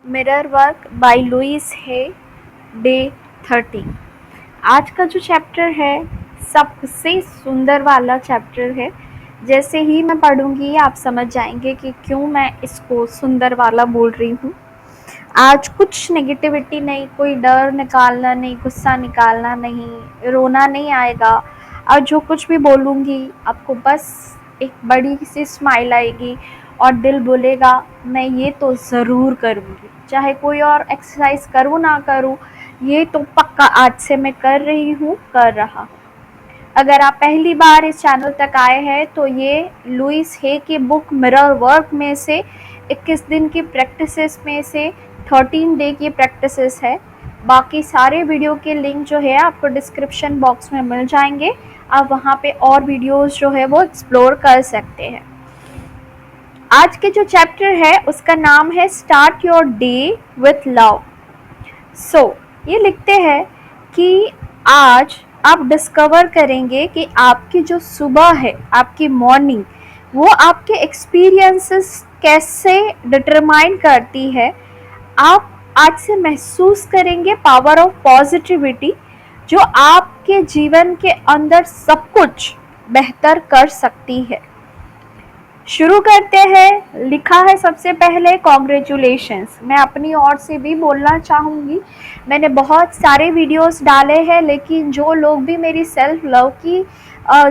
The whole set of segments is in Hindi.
मिरर वर्क बाय लुइस है, डे 30। आज का जो चैप्टर है सबसे सुंदर वाला चैप्टर है। जैसे ही मैं पढ़ूंगी आप समझ जाएंगे कि क्यों मैं इसको सुंदर वाला बोल रही हूँ। आज कुछ नेगेटिविटी नहीं, कोई डर निकालना नहीं, गुस्सा निकालना नहीं, रोना नहीं आएगा। और जो कुछ भी बोलूँगी आपको बस एक बड़ी सी स्माइल आएगी और दिल बोलेगा मैं ये तो ज़रूर करूँगी, चाहे कोई और एक्सरसाइज करूँ ना करूँ, ये तो पक्का आज से मैं कर रही हूँ, कर रहा। अगर आप पहली बार इस चैनल तक आए हैं तो ये लुइस हे की बुक मिरर वर्क में से 21 दिन की प्रैक्टिसेस में से 13 डे की प्रैक्टिसेस है। बाकी सारे वीडियो के लिंक जो है आपको डिस्क्रिप्शन बॉक्स में मिल जाएंगे। आप वहाँ पे और वीडियोस जो है वो एक्सप्लोर कर सकते हैं। आज के जो चैप्टर है उसका नाम है start your day with love. ये लिखते हैं कि आज आप डिस्कवर करेंगे कि आपकी जो सुबह है, आपकी मॉर्निंग, वो आपके एक्सपीरियंसेस कैसे डिटरमाइन करती है। आप आज से महसूस करेंगे पावर ऑफ पॉजिटिविटी, जो आपके जीवन के अंदर सब कुछ बेहतर कर सकती है। शुरू करते हैं। लिखा है सबसे पहले कॉन्ग्रेचुलेशंस। मैं अपनी ओर से भी बोलना चाहूँगी, मैंने बहुत सारे वीडियोस डाले हैं, लेकिन जो लोग भी मेरी सेल्फ लव की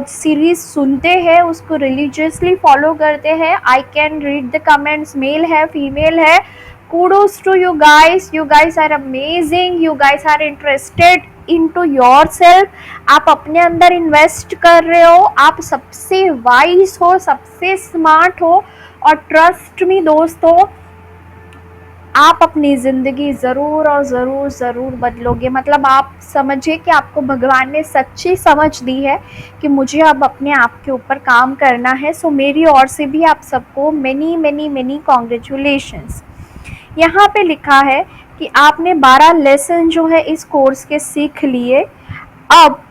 सीरीज़ सुनते हैं, उसको रिलीजियसली फॉलो करते हैं, I can read the comments, male है फीमेल है, kudos to you guys are amazing, you guys are interested into yourself, आप अपने अंदर इन्वेस्ट कर रहे हो, आप सबसे वाइज हो, सबसे स्मार्ट हो, और ट्रस्ट मी दोस्तों, आप अपनी ज़िंदगी ज़रूर और ज़रूर ज़रूर बदलोगे। मतलब आप समझिए कि आपको भगवान ने सच्ची समझ दी है कि मुझे अब अपने आप के ऊपर काम करना है। सो मेरी ओर से भी आप सबको मेनी मेनी मेनी कॉन्ग्रेचुलेशंस। यहाँ पे लिखा है कि आपने 12 लेसन जो है इस कोर्स के सीख लिए। अब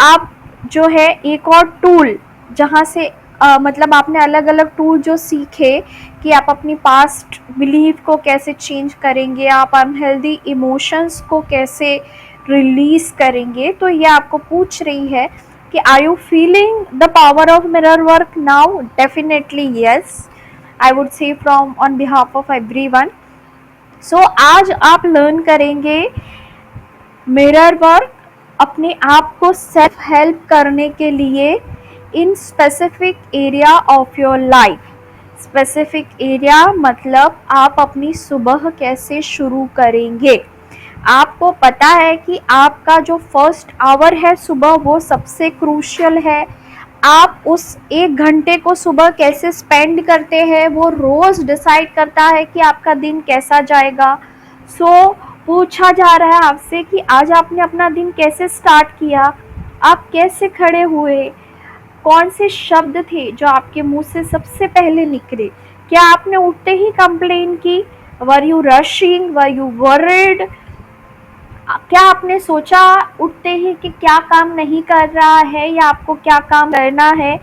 आप जो है एक और टूल, जहाँ से मतलब आपने अलग अलग टूल जो सीखे कि आप अपनी पास्ट बिलीफ को कैसे चेंज करेंगे, आप अनहेल्दी इमोशंस को कैसे रिलीज करेंगे। तो ये आपको पूछ रही है कि are you feeling the power of mirror work now? Definitely yes, I would say from on behalf of everyone. So आज आप लर्न करेंगे मिरर वर्क अपने आप को सेल्फ हेल्प करने के लिए in specific area of your life. Specific area मतलब आप अपनी सुबह कैसे शुरू करेंगे। आपको पता है कि आपका जो फर्स्ट आवर है सुबह, वो सबसे क्रूशियल है। आप उस 1 घंटे को सुबह कैसे स्पेंड करते हैं वो रोज़ डिसाइड करता है कि आपका दिन कैसा जाएगा। पूछा जा रहा है आपसे कि आज आपने अपना दिन कैसे स्टार्ट किया, आप कैसे खड़े हुए, कौन से शब्द थे जो आपके मुंह से सबसे पहले निकले। क्या आपने उठते ही कंप्लेन की? Were you rushing, were you worried? क्या आपने सोचा उठते ही कि क्या काम नहीं कर रहा है या आपको क्या काम करना है?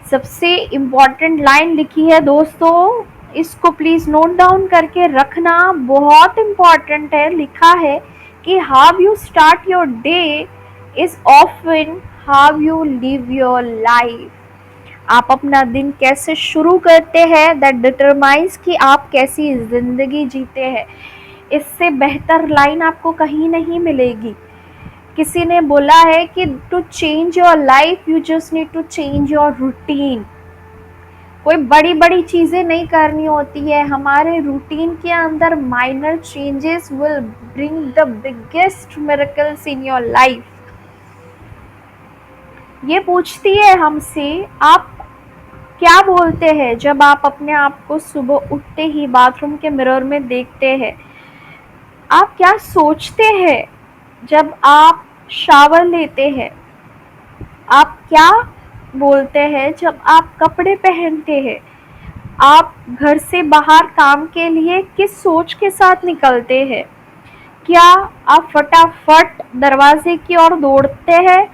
सबसे इम्पॉर्टेंट लाइन लिखी है दोस्तों, इसको प्लीज़ नोट डाउन करके रखना, बहुत इम्पॉर्टेंट है। लिखा है कि how you start your day is often how you live your life. आप अपना दिन कैसे शुरू करते हैं दैट डिटरमाइंस कि आप कैसी ज़िंदगी जीते हैं। इससे बेहतर लाइन आपको कहीं नहीं मिलेगी। किसी ने बोला है कि to change your life you just need to change your routine. कोई बड़ी बड़ी चीज़ें नहीं करनी होती है, हमारे रूटीन के अंदर minor changes will bring the biggest miracles in your life. ये पूछती है हमसे, आप क्या बोलते हैं जब आप अपने आप को सुबह उठते ही बाथरूम के मिरर में देखते हैं? आप क्या सोचते हैं जब आप शावर लेते हैं? आप क्या बोलते हैं जब आप कपड़े पहनते हैं? आप घर से बाहर काम के लिए किस सोच के साथ निकलते हैं? क्या आप फटाफट दरवाजे की ओर दौड़ते हैं?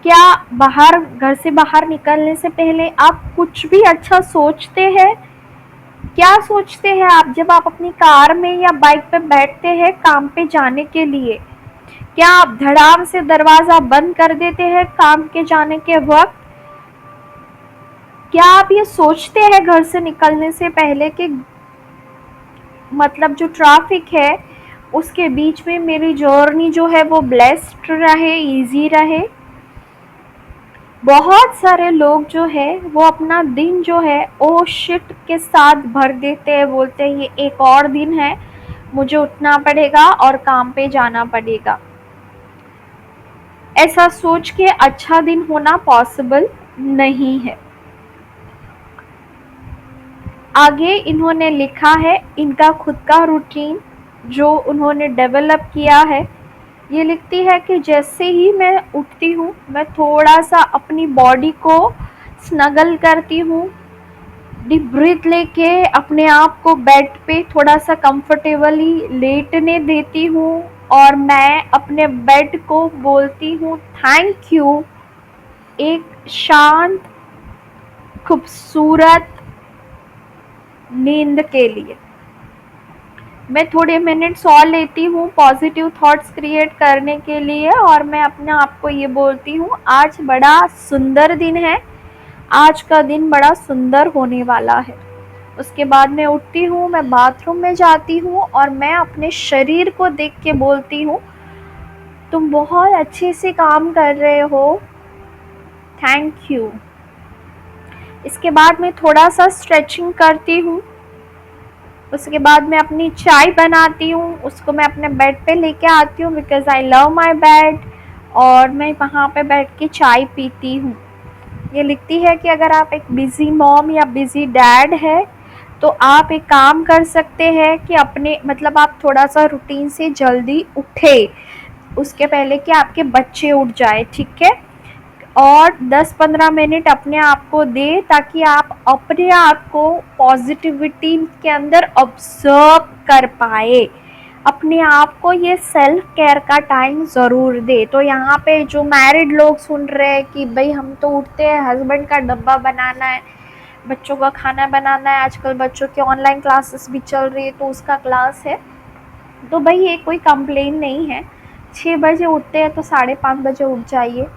क्या घर से बाहर निकलने से पहले आप कुछ भी अच्छा सोचते हैं? क्या सोचते हैं आप जब आप अपनी कार में या बाइक पे बैठते हैं काम पे जाने के लिए? क्या आप धड़ाम से दरवाजा बंद कर देते हैं काम के जाने के वक्त? क्या आप ये सोचते हैं घर से निकलने से पहले कि मतलब जो ट्रैफिक है उसके बीच में मेरी जर्नी जो है वो ब्लेस्ड रहे, इजी रहे? बहुत सारे लोग जो है वो अपना दिन जो है ओ शिट के साथ भर देते हैं, बोलते हैं ये एक और दिन है, मुझे उठना पड़ेगा और काम पे जाना पड़ेगा। ऐसा सोच के अच्छा दिन होना पॉसिबल नहीं है। आगे इन्होंने लिखा है इनका खुद का रूटीन जो उन्होंने डेवलप किया है। ये लिखती है कि जैसे ही मैं उठती हूँ मैं थोड़ा सा अपनी बॉडी को स्नगल करती हूँ, डीप ब्रीथ लेके अपने आप को बेड पे थोड़ा सा कंफर्टेबली लेटने देती हूँ और मैं अपने बेड को बोलती हूँ थैंक यू एक शांत खूबसूरत नींद के लिए। मैं थोड़े मिनट्स और लेती हूँ पॉजिटिव थॉट्स क्रिएट करने के लिए और मैं अपने आप को ये बोलती हूँ आज बड़ा सुंदर दिन है, आज का दिन बड़ा सुंदर होने वाला है। उसके बाद मैं उठती हूँ, मैं बाथरूम में जाती हूँ और मैं अपने शरीर को देख के बोलती हूँ तुम बहुत अच्छे से काम कर रहे हो, थैंक यू। इसके बाद मैं थोड़ा सा स्ट्रेचिंग करती हूँ। उसके बाद मैं अपनी चाय बनाती हूँ, उसको मैं अपने बेड पे लेके आती हूँ because I love my bed और मैं वहाँ पे बैठ के चाय पीती हूँ। ये लिखती है कि अगर आप एक बिज़ी मॉम या बिज़ी डैड है तो आप एक काम कर सकते हैं कि अपने मतलब आप थोड़ा सा रूटीन से जल्दी उठे उसके पहले कि आपके बच्चे उठ जाए, ठीक है, और 10-15 मिनट अपने आप को दे ताकि आप अपने आप को पॉजिटिविटी के अंदर ऑब्जर्व कर पाए, अपने आप को ये सेल्फ केयर का टाइम ज़रूर दे। तो यहाँ पे जो मैरिड लोग सुन रहे हैं कि भाई हम तो उठते हैं, हस्बैंड का डब्बा बनाना है, बच्चों का खाना बनाना है, आजकल बच्चों की ऑनलाइन क्लासेस भी चल रही है तो उसका क्लास है, तो भाई ये कोई कंप्लेन नहीं है। 6 बजे उठते हैं तो 5:30 बजे उठ जाइए,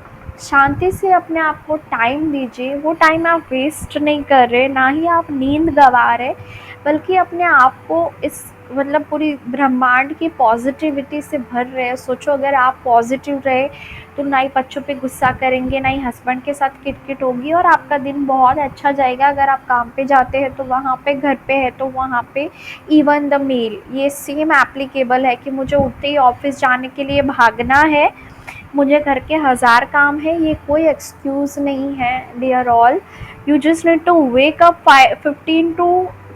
शांति से अपने आप को टाइम दीजिए। वो टाइम आप वेस्ट नहीं कर रहे, ना ही आप नींद गंवा रहे, बल्कि अपने आप को इस मतलब पूरी ब्रह्मांड की पॉजिटिविटी से भर रहे हैं। सोचो अगर आप पॉजिटिव रहे तो ना ही बच्चों पे गुस्सा करेंगे, ना ही हस्बैंड के साथ किटकिट होगी और आपका दिन बहुत अच्छा जाएगा। अगर आप काम पे जाते हैं तो वहाँ पे, घर पे है तो वहाँ पे, इवन द मेल ये सेम एप्लीकेबल है कि मुझे उठते ही ऑफिस जाने के लिए भागना है, मुझे घर के 1000 काम है, ये कोई एक्सक्यूज़ नहीं है dear all. You just need to wake up 15 to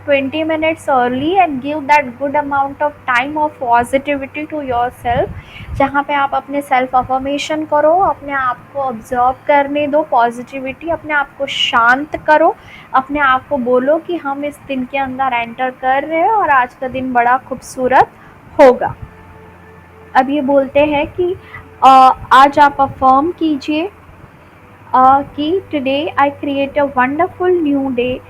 20 minutes early and give that good amount of time of positivity to yourself, जहाँ पे आप अपने सेल्फ अफर्मेशन करो, अपने आप को ऑब्जर्व करने दो पॉजिटिविटी, अपने आप को शांत करो, अपने आप को बोलो कि हम इस दिन के अंदर एंटर कर रहे हैं और आज का दिन बड़ा खूबसूरत होगा। अब ये बोलते हैं कि आज आप अफर्म कीजिए कि today I create a wonderful new day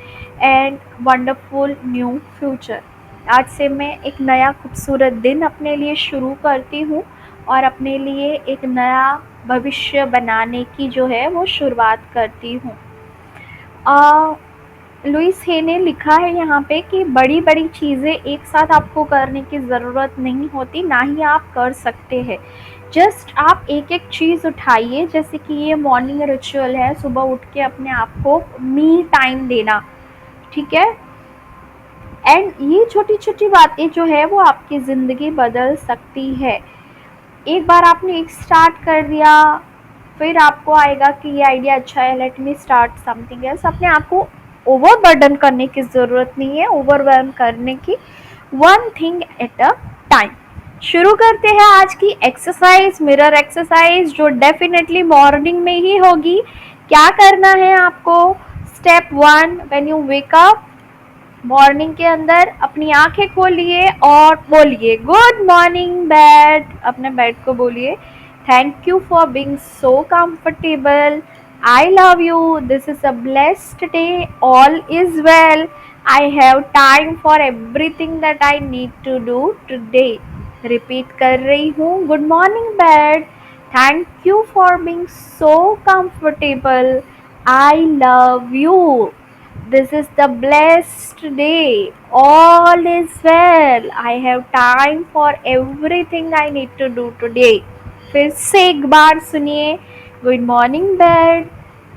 and wonderful new future. आज से मैं एक नया खूबसूरत दिन अपने लिए शुरू करती हूँ और अपने लिए एक नया भविष्य बनाने की जो है वो शुरुआत करती हूँ। लुइस हे ने लिखा है यहाँ पे कि बड़ी बड़ी चीज़ें एक साथ आपको करने की ज़रूरत नहीं होती, ना ही आप कर सकते हैं। जस्ट आप एक एक चीज़ उठाइए, जैसे कि ये मॉर्निंग रिचुअल है, सुबह उठ के अपने आप को मी टाइम देना, ठीक है। एंड ये छोटी छोटी बातें जो है वो आपकी ज़िंदगी बदल सकती है। एक बार आपने एक स्टार्ट कर दिया, फिर आपको आएगा कि ये आइडिया अच्छा है, let me start something else. अपने आप को ओवरबर्डन करने की ज़रूरत नहीं है, ओवरवेल्म करने की, one thing at a time. शुरू करते हैं आज की एक्सरसाइज, मिरर एक्सरसाइज, जो डेफिनेटली मॉर्निंग में ही होगी। क्या करना है आपको? Step 1, when you wake up, morning के अंदर अपनी आंखें खोलिए और बोलिए गुड मॉर्निंग बेड। अपने बेड को बोलिए thank you for being so comfortable, I love you, this is a blessed day, all is well, I have time for everything that I need to do today. Repeat कर रही हूँ. Good morning bed. Thank you for being so comfortable. I love you. This is the blessed day. All is well. I have time for everything I need to do today. फिर से एक बार सुनिए. Good morning bed.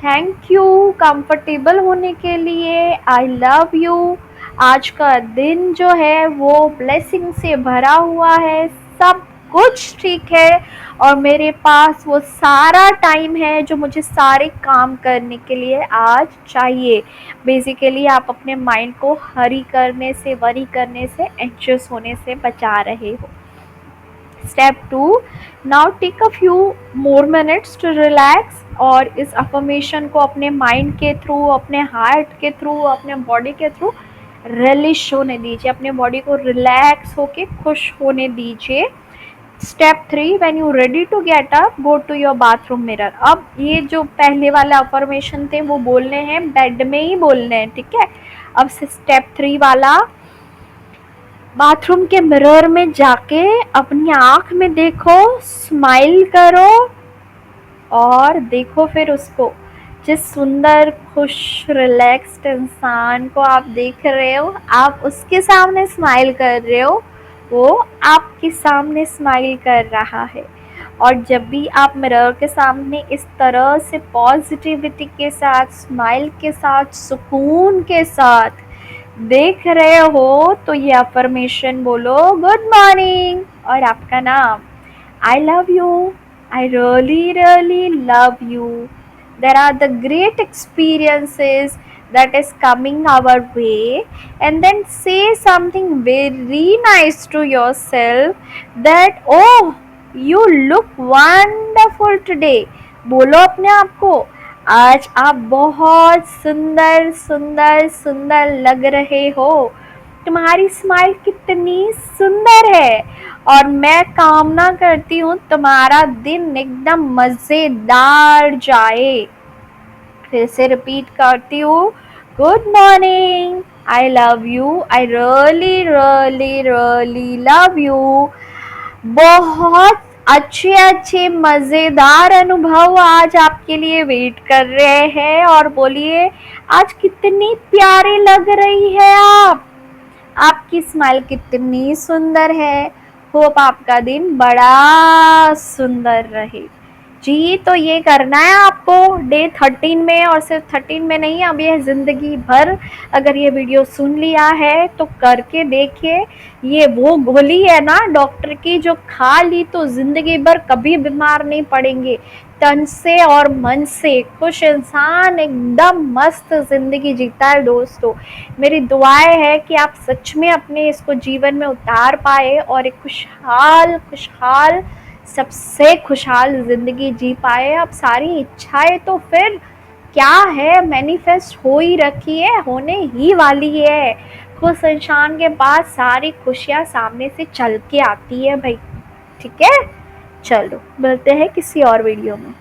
Thank you comfortable होने के लिए. I love you. आज का दिन जो है वो ब्लेसिंग से भरा हुआ है. सब कुछ ठीक है और मेरे पास वो सारा टाइम है जो मुझे सारे काम करने के लिए आज चाहिए. बेसिकली आप अपने माइंड को हरी करने से, वरी करने से, एंशियस होने से बचा रहे हो. Step 2, now take a few more minutes to relax. और इस अफर्मेशन को अपने माइंड के थ्रू, अपने हार्ट के थ्रू, अपने बॉडी के थ्रू रिलिश होने दीजिए. अपने बॉडी को रिलैक्स होके खुश होने दीजिए. Step 3, when you ready to get up, go to your bathroom mirror. अब ये जो पहले वाला अफर्मेशन थे वो बोलने हैं बेड में ही बोलने हैं, ठीक है. अब स्टेप 3 वाला, बाथरूम के मिरर में जाके अपनी आँख में देखो, स्माइल करो और देखो फिर उसको. जिस सुंदर, खुश, रिलैक्स्ड इंसान को आप देख रहे हो, आप उसके सामने स्माइल कर रहे हो, वो आपके सामने स्माइल कर रहा है. और जब भी आप मिरर के सामने इस तरह से पॉजिटिविटी के साथ, स्माइल के साथ, सुकून के साथ देख रहे हो तो ये अफर्मेशन बोलो, गुड मॉर्निंग और आपका नाम. I love you. I really love you. There are the great experiences that is coming our way, and then say something very nice to yourself that oh, you look wonderful today. बोलो अपने आप को, आज आप बहुत सुंदर सुंदर सुंदर लग रहे हो. तुम्हारी स्माइल कितनी सुंदर है और मैं कामना करती हूँ तुम्हारा दिन एकदम मज़ेदार जाए. फिर से रिपीट करती हूँ, good morning. I love you. I really love you. बहुत अच्छे अच्छे मज़ेदार अनुभव आज आपके लिए वेट कर रहे हैं. और बोलिए, आज कितनी प्यारी लग रही है आप. आपकी स्माइल कितनी सुंदर है. होप आपका दिन बड़ा सुंदर रहे. जी, तो ये करना है आपको डे 13 में, और सिर्फ 13 में नहीं, अब ये ज़िंदगी भर अगर ये वीडियो सुन लिया है तो करके देखिए. ये वो गोली है ना डॉक्टर की, जो खा ली तो ज़िंदगी भर कभी बीमार नहीं पड़ेंगे. तन से और मन से खुश इंसान एकदम मस्त ज़िंदगी जीता है. दोस्तों, मेरी दुआएं है कि आप सच में अपने इसको जीवन में उतार पाए और एक खुशहाल खुशहाल, सबसे खुशहाल ज़िंदगी जी पाए. अब सारी इच्छाएं तो फिर क्या है, मैनिफेस्ट हो ही रखी है, होने ही वाली है. खुश इंसान के पास सारी खुशियाँ सामने से चल के आती है भाई. ठीक है, चलो मिलते हैं किसी और वीडियो में.